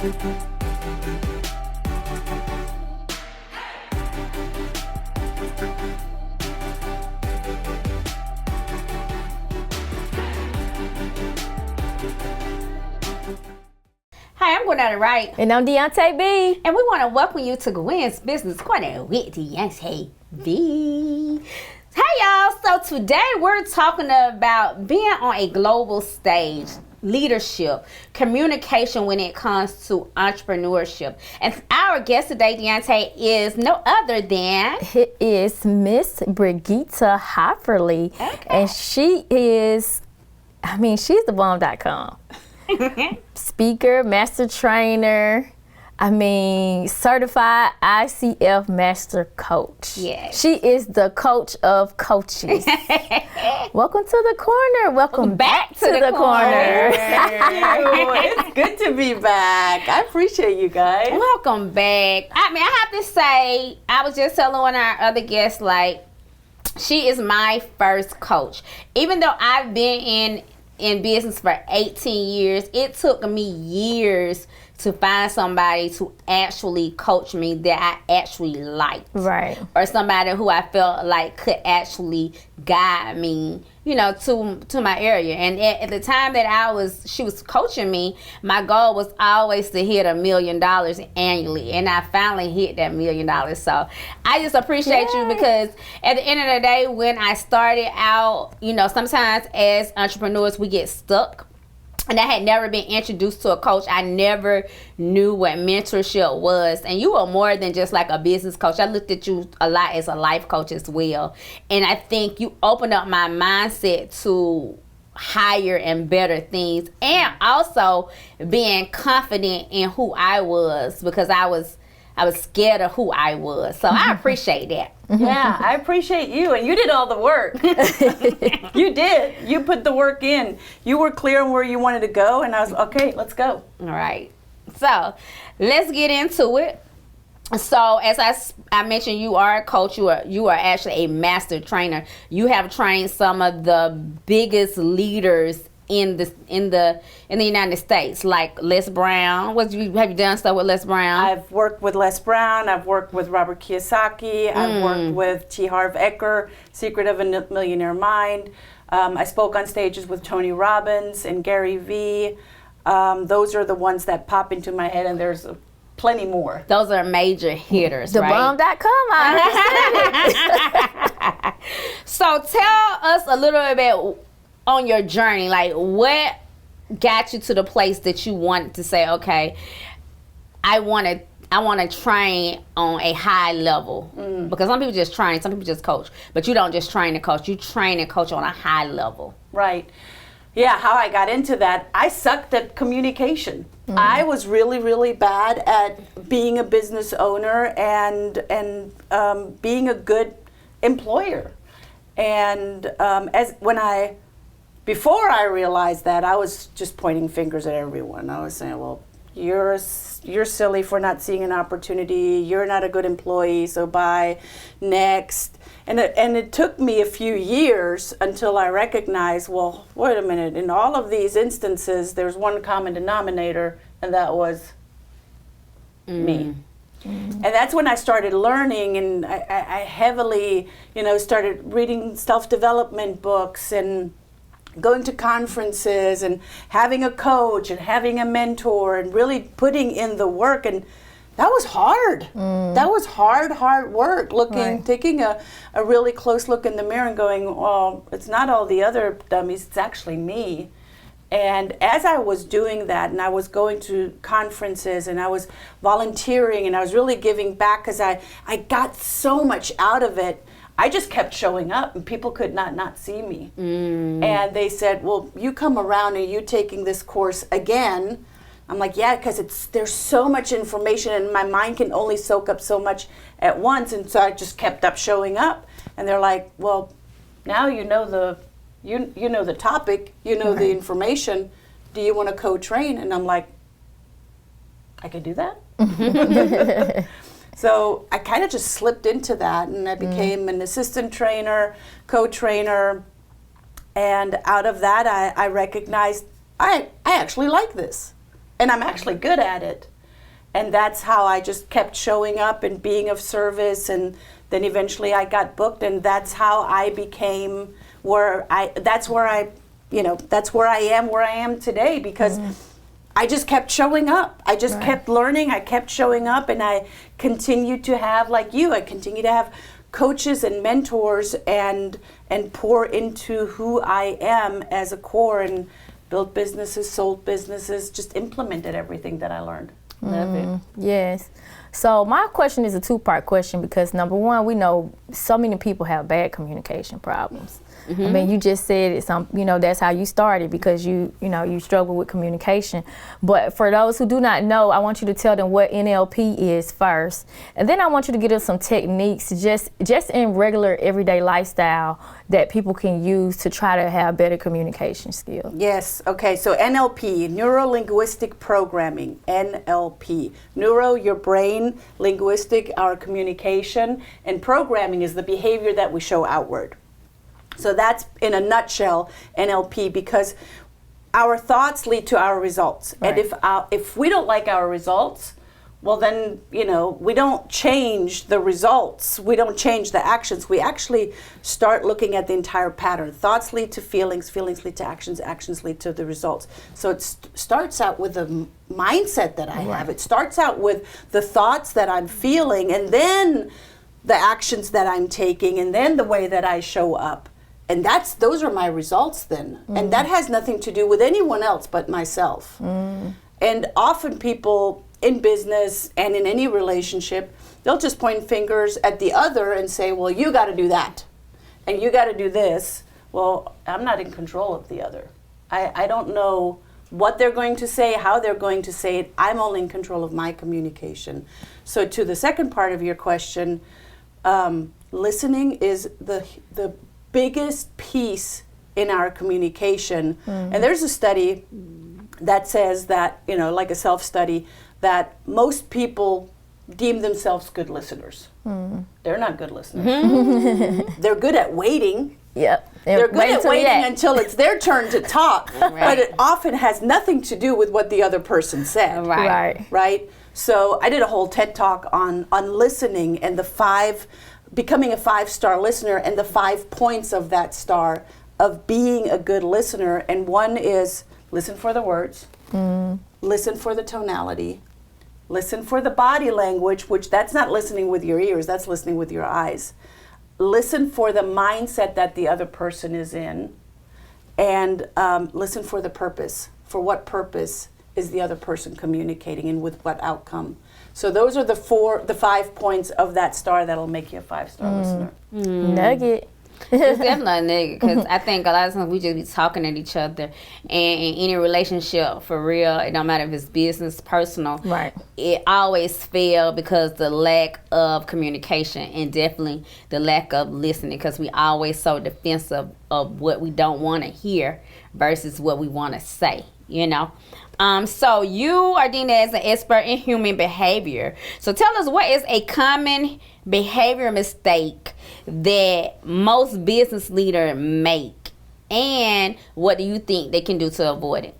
Hi, I'm Gwen Right. And I'm Deonta B. And we want to welcome you to Gwen's Business Corner with Deonta B. Hey y'all, so today we're talking about being on a global stage, leadership, communication when it comes to entrepreneurship. And our guest today, Deonta, is no other than... It is Miss Brigitta Hoeferle. Okay. And she is, she's the bomb.com. Speaker, master trainer, certified ICF Master Coach. Yes. She is the coach of coaches. Welcome to the corner. Welcome back to the corner. Thank you. It's good to be back. I appreciate you guys. Welcome back. I have to say, I was just telling one of our other guests, she is my first coach. Even though I've been in business for 18 years, it took me years to find somebody to actually coach me that I actually liked. Right. Or somebody who I felt like could actually guide me, to my area. And at the time that she was coaching me, my goal was always to hit $1 million annually. And I finally hit that $1 million. So I just appreciate you, because at the end of the day, when I started out, sometimes as entrepreneurs, we get stuck. And I had never been introduced to a coach. I never knew what mentorship was. And you were more than just like a business coach. I looked at you a lot as a life coach as well. And I think you opened up my mindset to higher and better things. And also being confident in who I was, because I was scared of who I was. So I appreciate that. Yeah, I appreciate you. And you did all the work. You did. You put the work in. You were clear on where you wanted to go. And I was, okay, let's go. All right. So let's get into it. So as I mentioned, you are a coach. You are actually a master trainer. You have trained some of the biggest leaders in the United States, like Les Brown. Have you done stuff with Les Brown? I've worked with Les Brown. I've worked with Robert Kiyosaki. I've worked with T. Harv Eker, Secret of a Millionaire Mind. I spoke on stages with Tony Robbins and Gary Vee. Those are the ones that pop into my head, and there's plenty more. Those are major hitters, the right? bomb.com. I understand it. So tell us a little bit on your journey, like what got you to the place that you wanted to say, okay, I want to train on a high level. Because some people just train, some people just coach, but you don't just train and coach, you train and coach on a high level. Right. Yeah, how I got into that, I sucked at communication. I was really, really bad at being a business owner and being a good employer. And before I realized that, I was just pointing fingers at everyone. I was saying, well, you're silly for not seeing an opportunity. You're not a good employee, so bye, next. And it took me a few years until I recognized, well, wait a minute. In all of these instances, there's one common denominator, and that was me. And that's when I started learning, and I heavily, started reading self-development books and going to conferences and having a coach and having a mentor and really putting in the work. And that was hard. That was hard work, taking a really close look in the mirror and going, well, it's not all the other dummies, it's actually me. And as I was doing that, and I was going to conferences and I was volunteering and I was really giving back, because I got so much out of it, I just kept showing up and people could not see me. And they said, well, you come around and you taking this course again. I'm like, yeah, because there's so much information and my mind can only soak up so much at once. And so I just kept up showing up. And they're like, well, now you know the topic, the information. Do you want to co-train? And I'm like, I could do that? So I kind of just slipped into that, and I became an assistant trainer, co-trainer, and out of that I recognized I actually like this, and I'm actually good at it. And that's how I just kept showing up and being of service. And then eventually I got booked, and that's how I became that's where I am today, because I just kept showing up. I just kept learning. I kept showing up, and I continued to have, like you, I continue to have coaches and mentors and pour into who I am as a core, and built businesses, sold businesses, just implemented everything that I learned. Love it. Yes. So my question is a two-part question, because number one, we know so many people have bad communication problems. I mean, you just said it. That's how you started, because you struggle with communication. But for those who do not know, I want you to tell them what NLP is first, and then I want you to give us some techniques just in regular everyday lifestyle that people can use to try to have better communication skills. Yes. Okay. So NLP, neuro-linguistic programming. NLP, neuro, your brain, linguistic, our communication, and programming is the behavior that we show outward. So that's, in a nutshell, NLP, because our thoughts lead to our results. Right. And if we don't like our results, well then, we don't change the results. We don't change the actions. We actually start looking at the entire pattern. Thoughts lead to feelings, feelings lead to actions, actions lead to the results. So it starts out with the mindset that I have. It starts out with the thoughts that I'm feeling, and then the actions that I'm taking, and then the way that I show up. And those are my results then. And that has nothing to do with anyone else but myself. And often people in business and in any relationship, they'll just point fingers at the other and say, well, you got to do that. And you got to do this. Well, I'm not in control of the other. I don't know what they're going to say, how they're going to say it. I'm only in control of my communication. So to the second part of your question, listening is the biggest piece in our communication. And there's a study that says that, like a self-study, that most people deem themselves good listeners. They're not good listeners. They're good at waiting. Yep. They're good at waiting until it's their turn to talk, but it often has nothing to do with what the other person said. Right? So I did a whole TED Talk on listening and becoming a 5-star listener, and the 5 points of that star of being a good listener. And one is listen for the words, listen for the tonality, listen for the body language, which that's not listening with your ears, that's listening with your eyes. Listen for the mindset that the other person is in, and listen for the purpose. For what purpose is the other person communicating, and with what outcome? So those are the 5 points of that star that'll make you a 5-star listener. Nugget. It's definitely a nugget, because I think a lot of times we just be talking at each other, and in any relationship, for real, it don't matter if it's business, personal, it always fail because the lack of communication, and definitely the lack of listening, because we always so defensive of what we don't want to hear versus what we want to say, So you are deemed as an expert in human behavior. So tell us, what is a common behavior mistake that most business leaders make, and what do you think they can do to avoid it?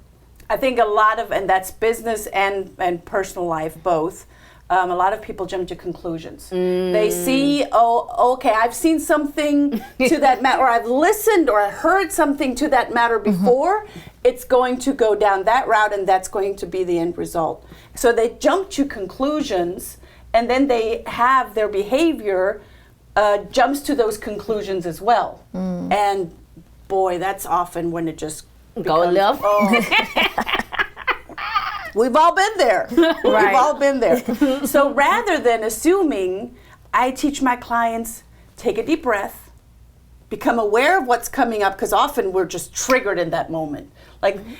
I think a lot of, and that's business and personal life both, a lot of people jump to conclusions. They see, okay, I've seen something to that matter, or I've listened or heard something to that matter before. It's going to go down that route, and that's going to be the end result. So they jump to conclusions, and then they have their behavior jumps to those conclusions as well. And boy, that's often when it just go left. We've all been there. We've all been there. So rather than assuming, I teach my clients, take a deep breath, become aware of what's coming up, because often we're just triggered in that moment.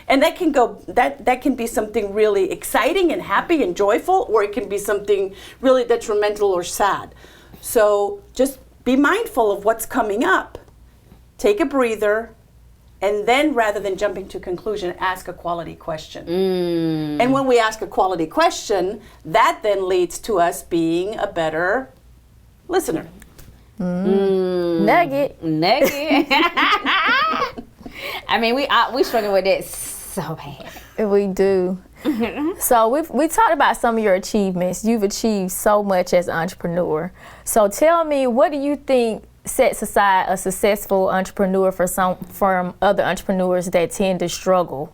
And that can go, that can be something really exciting and happy and joyful, or it can be something really detrimental or sad. So just be mindful of what's coming up. Take a breather. And then, rather than jumping to conclusion, ask a quality question. And when we ask a quality question, that then leads to us being a better listener. Nugget. I mean, we struggle with it so bad. We do. So we talked about some of your achievements. You've achieved so much as an entrepreneur. So tell me, what do you think sets aside a successful entrepreneur from other entrepreneurs that tend to struggle?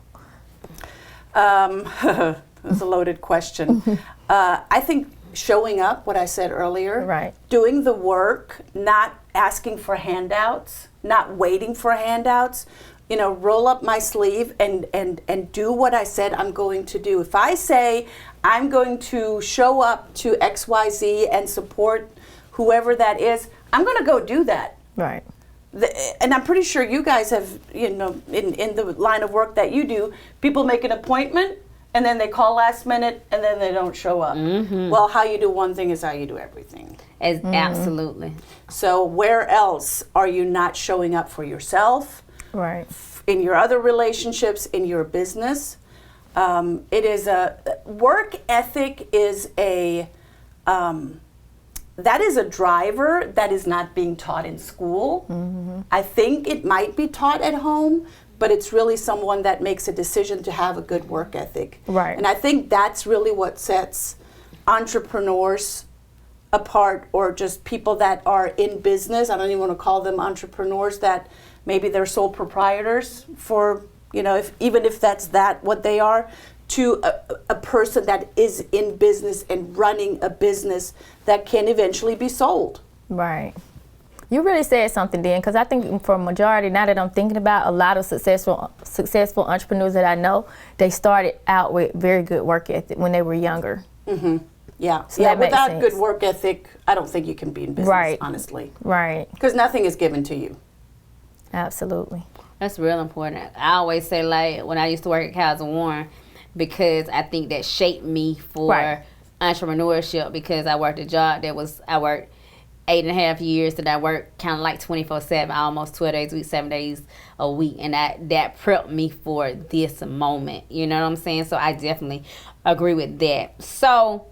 That's a loaded question. I think showing up, what I said earlier, Right. doing the work, not asking for handouts, not waiting for handouts, roll up my sleeve and do what I said I'm going to do. If I say I'm going to show up to XYZ and support whoever that is, I'm going to go do that. Right. And I'm pretty sure you guys have, in the line of work that you do, people make an appointment and then they call last minute and then they don't show up. Mm-hmm. Well, how you do one thing is how you do everything. Absolutely. So where else are you not showing up for yourself? Right. In your other relationships, in your business? It is work ethic is that is a driver that is not being taught in school. Mm-hmm. I think it might be taught at home, but it's really someone that makes a decision to have a good work ethic. Right. And I think that's really what sets entrepreneurs apart, or just people that are in business. I don't even want to call them entrepreneurs, that maybe they're sole proprietors for, even if that's what they are, to a person that is in business and running a business that can eventually be sold. Right. You really said something then, because I think for a majority, now that I'm thinking about a lot of successful entrepreneurs that I know, they started out with very good work ethic when they were younger. Mm-hmm. Yeah. So yeah. Without good work ethic, I don't think you can be in business, right. honestly. Right. Because nothing is given to you. Absolutely. That's real important. I always say, like, when I used to work at Cows and Warren, because I think that shaped me for right. entrepreneurship, because I worked a job I worked 8.5 years, and I worked kind of like 24/7, almost 12 days a week, 7 days a week, and that prepped me for this moment. You know what I'm saying? So I definitely agree with that. So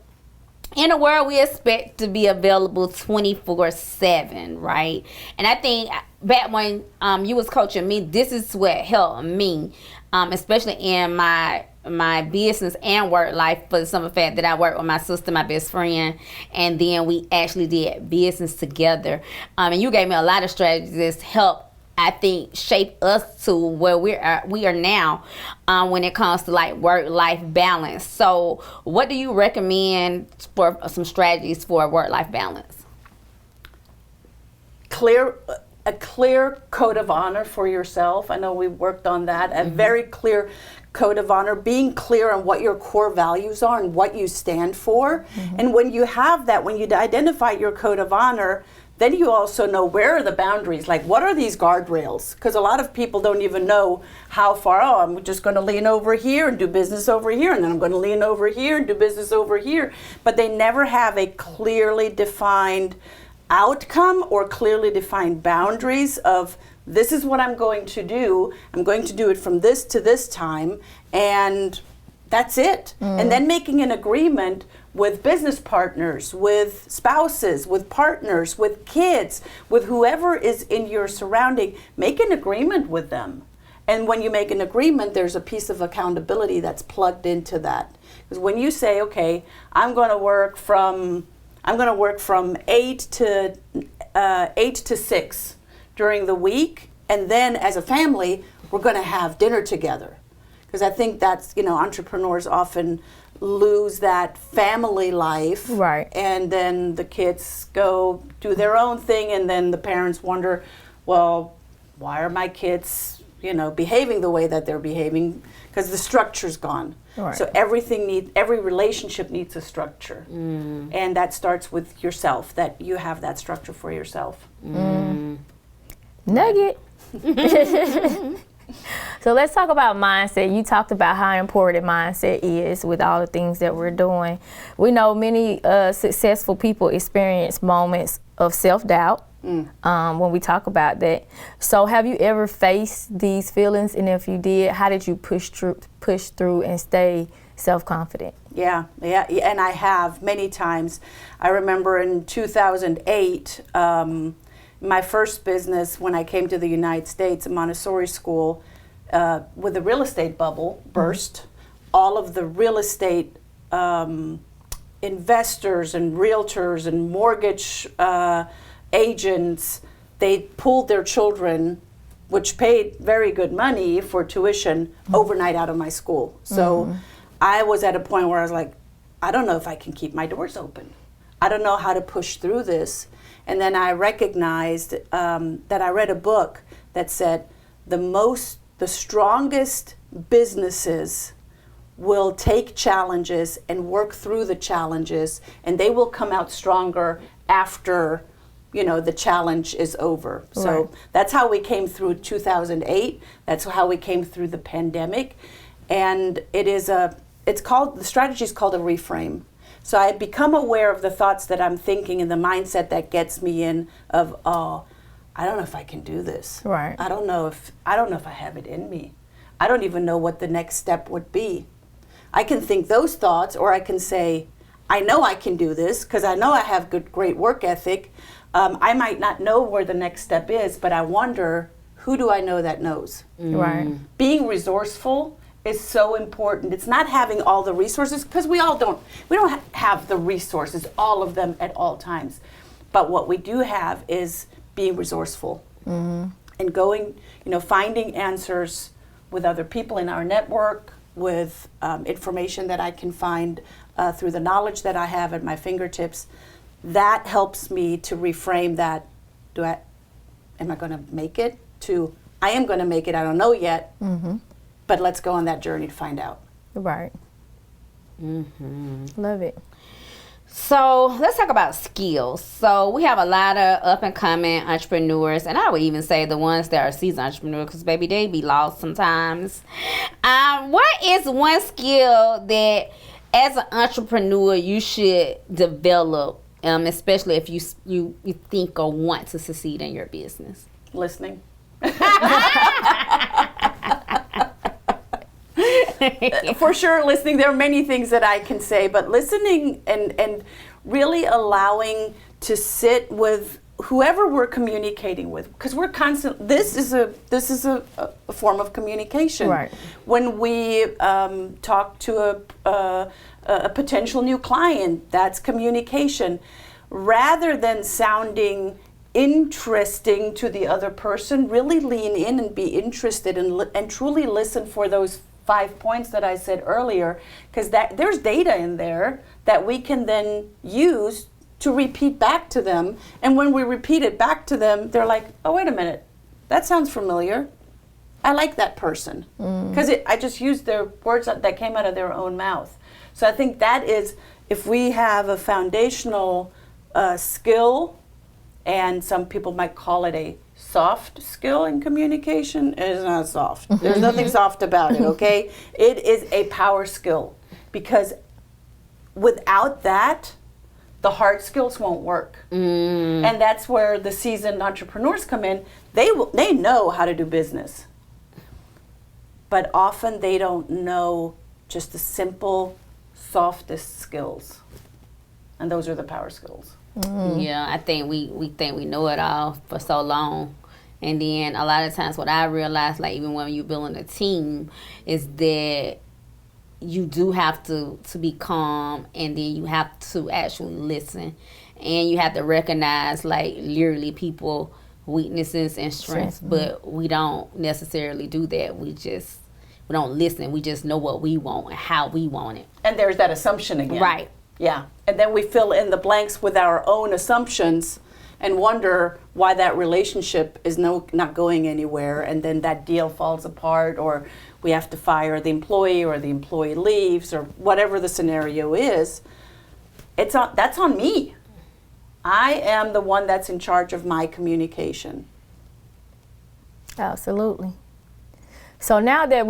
in a world we expect to be available 24/7, right? And I think back when you was coaching me, this is what helped me, especially in my business and work life, for the simple fact that I worked with my sister, my best friend, and then we actually did business together. And you gave me a lot of strategies that help, I think, shape us to where we are now when it comes to like work-life balance. So what do you recommend for some strategies for work-life balance? A clear code of honor for yourself. I know we worked on that. A very clear code of honor, being clear on what your core values are and what you stand for. Mm-hmm. And when you have that, when you identify your code of honor, then you also know where are the boundaries, like what are these guardrails? Because a lot of people don't even know how far, I'm just going to lean over here and do business over here, and then I'm going to lean over here and do business over here. But they never have a clearly defined outcome or clearly defined boundaries of, this is what I'm going to do. I'm going to do it from this to this time, and that's it. And then making an agreement with business partners, with spouses, with partners, with kids, with whoever is in your surrounding. Make an agreement with them. And when you make an agreement, there's a piece of accountability that's plugged into that. Because when you say, okay, I'm going to work from 8 to 6 during the week, and then as a family, we're going to have dinner together. Because I think that's, entrepreneurs often lose that family life. Right. And then the kids go do their own thing, and then the parents wonder, well, why are my kids, behaving the way that they're behaving? Because the structure's gone. Right. So every relationship needs a structure. And that starts with yourself, that you have that structure for yourself. Nugget. So let's talk about mindset. You talked about how important mindset is with all the things that we're doing. We know many successful people experience moments of self-doubt when we talk about that. So have you ever faced these feelings? And if you did, how did you push through and stay self-confident? Yeah, and I have many times. I remember in 2008, my first business, when I came to the United States, Montessori School, with the real estate bubble burst. all of the real estate investors and realtors and mortgage agents, they pulled their children, which paid very good money for tuition, overnight out of my school. So I was at a point where I was like, I don't know if I can keep my doors open. I don't know how to push through this. And then I recognized that I read a book that said the strongest businesses will take challenges and work through the challenges, and they will come out stronger after, the challenge is over. Right. So that's how we came through 2008. That's how we came through the pandemic. And the strategy is called a reframe. So I become aware of the thoughts that I'm thinking and the mindset that gets me in of, oh, I don't know if I can do this. Right. I don't know if I have it in me. I don't even know what the next step would be. I can think those thoughts, or I can say, I know I can do this because I know I have great work ethic. I might not know where the next step is, but I wonder, who do I know that knows? Right. Being resourceful is so important. It's not having all the resources, because we don't have the resources, all of them at all times. But what we do have is being resourceful and going, finding answers with other people in our network, with information that I can find through the knowledge that I have at my fingertips. That helps me to reframe that. Am I going to make it? To, I am going to make it. I don't know yet. But let's go on that journey to find out. Right. Love it. So let's talk about skills. So we have a lot of up and coming entrepreneurs, and I would even say the ones that are seasoned entrepreneurs, because baby, they be lost sometimes. What is one skill that as an entrepreneur you should develop, especially if you think or want to succeed in your business? Listening. For sure, listening. There are many things that I can say, but listening and really allowing to sit with whoever we're communicating with, because we're constant. This is a form of communication. Right. When we talk to a potential new client, that's communication. Rather than sounding interesting to the other person, really lean in and be interested and truly listen for those 5 points that I said earlier, because there's data in there that we can then use to repeat back to them. And when we repeat it back to them, they're like, oh, wait a minute, that sounds familiar. I like that person. Because I just used their words that came out of their own mouth. So I think that is, if we have a foundational skill, and some people might call it a soft skill in communication, it is not soft. There's nothing soft about it, okay? It is a power skill, because without that, the hard skills won't work. And that's where the seasoned entrepreneurs come in. They know how to do business, but often they don't know just the simple, softest skills. And those are the power skills. Yeah, I think we think we know it all for so long. And then a lot of times what I realize, like even when you're building a team, is that you do have to be calm, and then you have to actually listen. And you have to recognize, like, literally people weaknesses and strengths, but we don't necessarily do that. We don't listen. We just know what we want and how we want it. And there's that assumption again. Right. Yeah. And then we fill in the blanks with our own assumptions and wonder why that relationship is not going anywhere, and then that deal falls apart, or we have to fire the employee, or the employee leaves, or whatever the scenario is. That's on me. I am the one that's in charge of my communication. Absolutely. So now that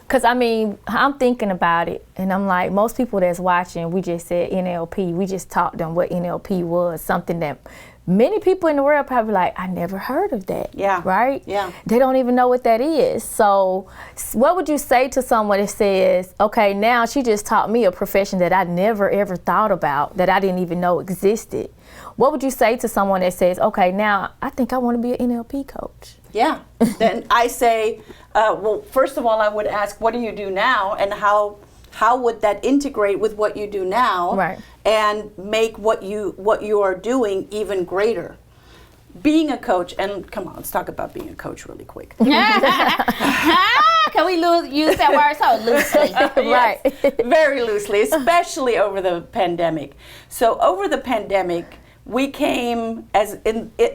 because I'm thinking about it, and I'm like, most people that's watching, we just said NLP. We just taught them what NLP was, something that many people in the world probably like, I never heard of that. Yeah. Right? Yeah. They don't even know what that is. So what would you say to someone that says, okay, now she just taught me a profession that I never ever thought about, that I didn't even know existed? What would you say to someone that says, okay, now I think I want to be an NLP coach? Yeah. Then I say, well, first of all, I would ask, what do you do now, and how would that integrate with what you do now, right, and make what you are doing even greater? Being a coach, and come on, let's talk about being a coach really quick. Can we use that word so loosely? Right. Very loosely, especially over the pandemic. So over the pandemic, we came,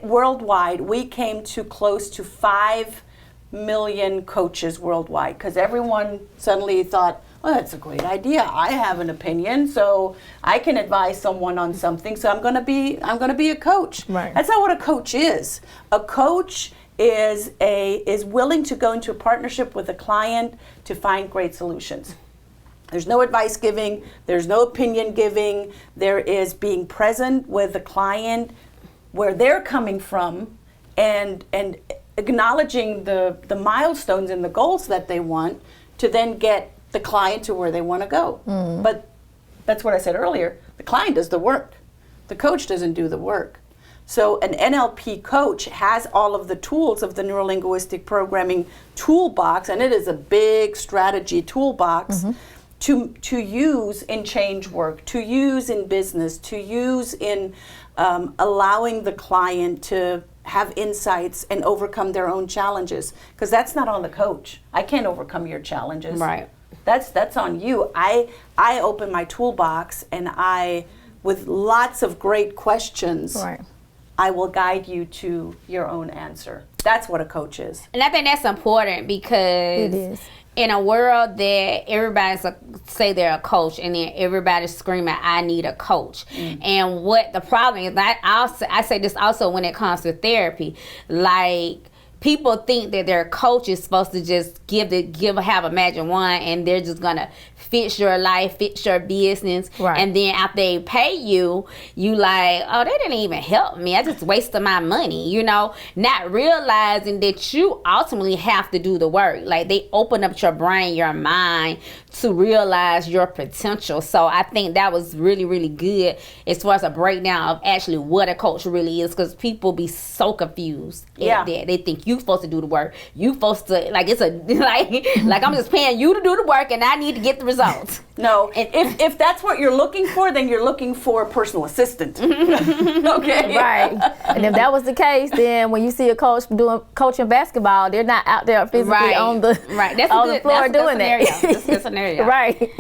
worldwide, we came to close to 5 million coaches worldwide, because everyone suddenly thought, well, that's a great idea. I have an opinion, so I can advise someone on something. So I'm going to be a coach. Right. That's not what a coach is. A coach is willing to go into a partnership with a client to find great solutions. There's no advice giving. There's no opinion giving. There is being present with the client, where they're coming from, and acknowledging the milestones and the goals that they want, to then get the client to where they want to go. But that's what I said earlier. The client does the work. The coach doesn't do the work. So an NLP coach has all of the tools of the neuro-linguistic programming toolbox, and it is a big strategy toolbox to use in change work, to use in business, to use in allowing the client to have insights and overcome their own challenges. Because that's not on the coach. I can't overcome your challenges. Right. That's on you. I open my toolbox, and with lots of great questions, Right, I will guide you to your own answer. That's what a coach is. And I think that's important, because it is. in a world that everybody's say they're a coach, and then everybody's screaming, I need a coach. And what the problem is, I say this also when it comes to therapy, like, people think that their coach is supposed to just have a magic wand, and they're just gonna fix your life, fix your business. Right. And then after they pay you, you like, oh, they didn't even help me. I just wasted my money, not realizing that you ultimately have to do the work. Like, they open up your brain, your mind, to realize your potential. So I think that was really, really good as far as a breakdown of actually what a coach really is, because people be so confused at that. They think you supposed to do the work. You supposed to, like, it's like I'm just paying you to do the work, and I need to get the results. No, and if that's what you're looking for, then you're looking for a personal assistant. Okay. Right. And if that was the case, then when you see a coach coaching basketball, they're not out there physically on the floor doing that. That's a good scenario. Right.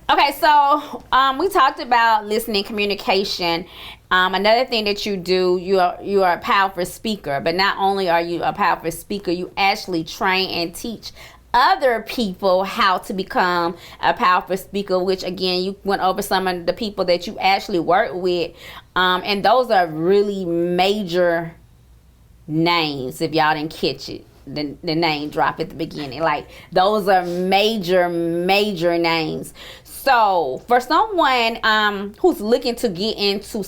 Okay, so we talked about listening communication. Another thing that you do, you are a powerful speaker, but not only are you a powerful speaker, you actually train and teach other people how to become a powerful speaker, which again, you went over some of the people that you actually work with. And those are really major names, if y'all didn't catch it. The name drop at the beginning. Like, those are major names. So for someone who's looking to get into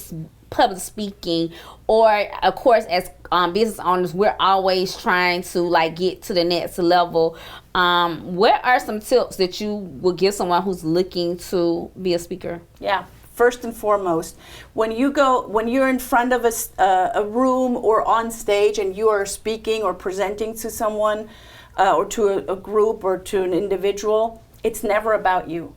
public speaking, or of course as business owners, we're always trying to get to the next level. What are some tips that you would give someone who's looking to be a speaker? Yeah. First and foremost, when you're in front of a room or on stage and you are speaking or presenting to someone or to a group or to an individual, it's never about you.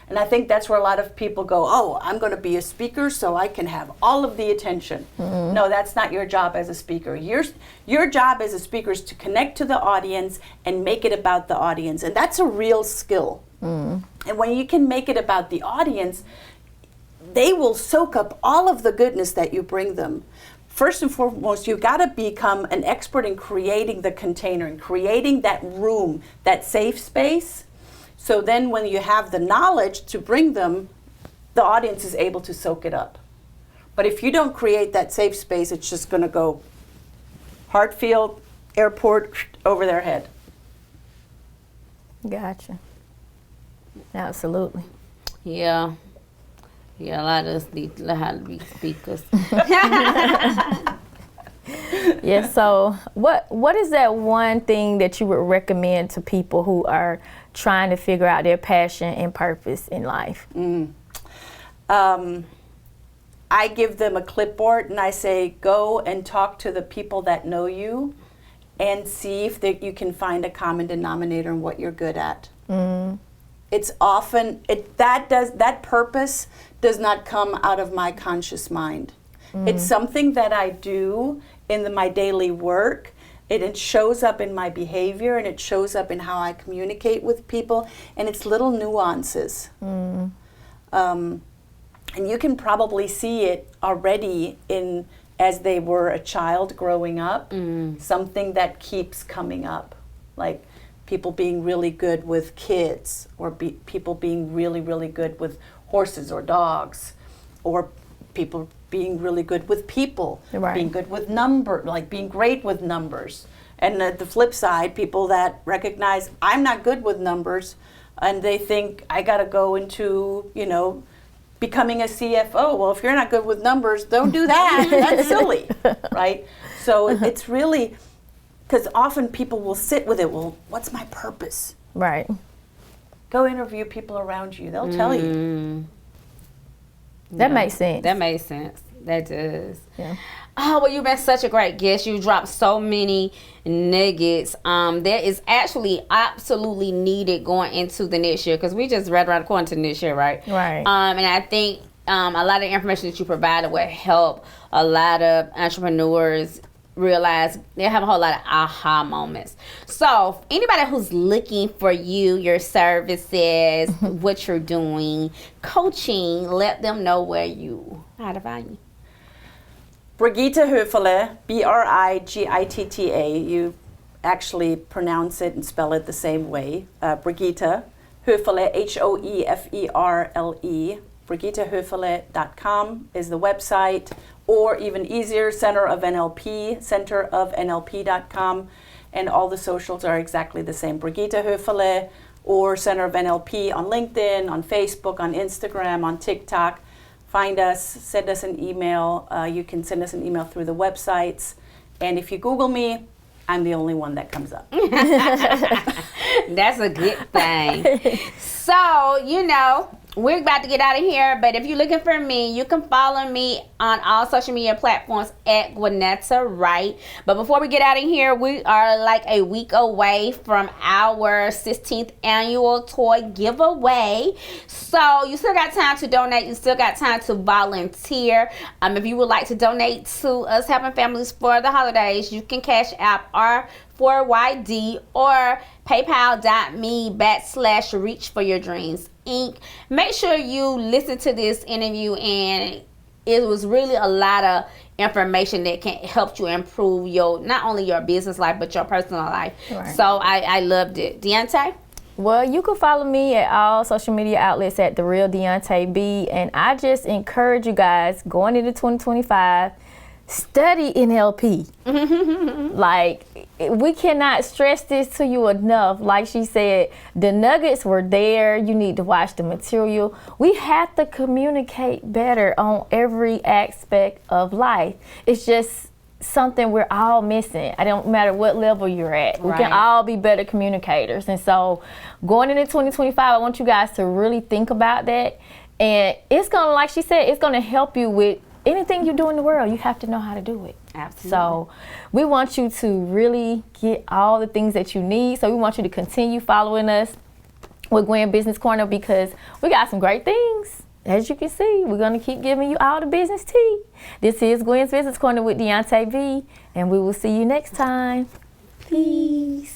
And I think that's where a lot of people go, oh, I'm going to be a speaker so I can have all of the attention. No, that's not your job as a speaker. Your job as a speaker is to connect to the audience and make it about the audience. And that's a real skill. And when you can make it about the audience, they will soak up all of the goodness that you bring them. First and foremost, you've got to become an expert in creating the container and creating that room, that safe space. So then when you have the knowledge to bring them, the audience is able to soak it up. But if you don't create that safe space, it's just going to go Hartfield Airport over their head. Gotcha. Absolutely. Yeah. Yeah, a lot of us need to learn how to be speakers. Yeah, so what is that one thing that you would recommend to people who are trying to figure out their passion and purpose in life? I give them a clipboard and I say, go and talk to the people that know you and see if you can find a common denominator in what you're good at. It's often, that purpose does not come out of my conscious mind. It's something that I do in my daily work. It shows up in my behavior, and it shows up in how I communicate with people, and it's little nuances. And you can probably see it already as they were a child growing up, something that keeps coming up, like people being really good with kids, or people being really, really good with horses or dogs, or people being really good with people, being good with being great with numbers. And the flip side, people that recognize I'm not good with numbers, and they think I got to go into, becoming a CFO. Well, if you're not good with numbers, don't do that. That's silly, right? So it's really, because often people will sit with it. Well, what's my purpose? Right. Go interview people around you. They'll tell you. That makes sense. That makes sense. That does. Yeah. Oh, well, you've been such a great guest. You dropped so many nuggets. That is actually absolutely needed going into the next year, because we just read around the corner to the next year, right? Right. And I think a lot of information that you provided will help a lot of entrepreneurs realize they have a whole lot of aha moments. So anybody who's looking for you, your services, what you're doing, coaching, let them know how to find you. Brigitta Hoeferle, Brigitta. You actually pronounce it and spell it the same way. Brigitta Hoeferle, Hoeferle. BrigittaHoeferle.com is the website, or even easier, Center of NLP, centerofnlp.com, and all the socials are exactly the same. Brigitta Hoeferle or Center of NLP on LinkedIn, on Facebook, on Instagram, on TikTok. Find us, send us an email. You can send us an email through the websites. And if you Google me, I'm the only one that comes up. That's a good thing. So, we're about to get out of here, but if you're looking for me, you can follow me on all social media platforms at Gwynetta Wright. But before we get out of here, we are like a week away from our 16th annual toy giveaway. So you still got time to donate. You still got time to volunteer. If you would like to donate to us helping families for the holidays, you can Cash App R4YD or PayPal.me/Reach for Your Dreams Inc. Make sure you listen to this interview, and it was really a lot of information that can help you improve not only your business life but your personal life. Right. So I loved it. Deonta? Well, you can follow me at all social media outlets at The Real Deonta B, and I just encourage you guys going into 2025, study NLP. Like, we cannot stress this to you enough. Like she said, the nuggets were there. You need to watch the material. We have to communicate better on every aspect of life. It's just something we're all missing. I don't matter what level you're at. We can all be better communicators. And so going into 2025, I want you guys to really think about that. And it's going to, like she said, it's going to help you with anything you do in the world. You have to know how to do it. Absolutely. So we want you to really get all the things that you need. So we want you to continue following us with Gwen Business Corner, because we got some great things. As you can see, we're going to keep giving you all the business tea. This is Gwen's Business Corner with Deonta B, and we will see you next time. Peace.